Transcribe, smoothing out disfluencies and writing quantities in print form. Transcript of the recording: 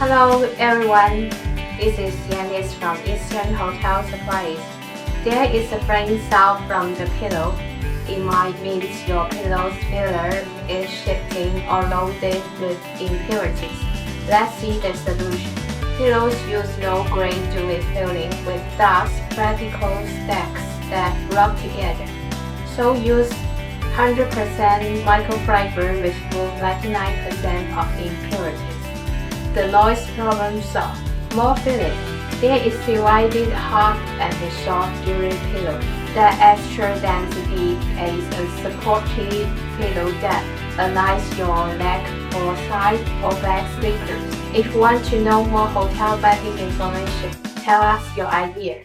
Hello everyone, this is Yanis from Easton Hotel Supplies. There is a fraying sound from the pillow. It might mean your pillow's filler is shifting or loaded with impurities. Let's see the solution. Pillows use low-grade duvet filling with dust particle stacks that rub together. So use 100% microfiber with full 99% of impurities. The noise problem solved. More filling. There is divided hard and soft duvet pillow. The extra density is a supportive pillow that aligns your leg or side or back sleepers. If you want to know more hotel bedding information, tell us your idea.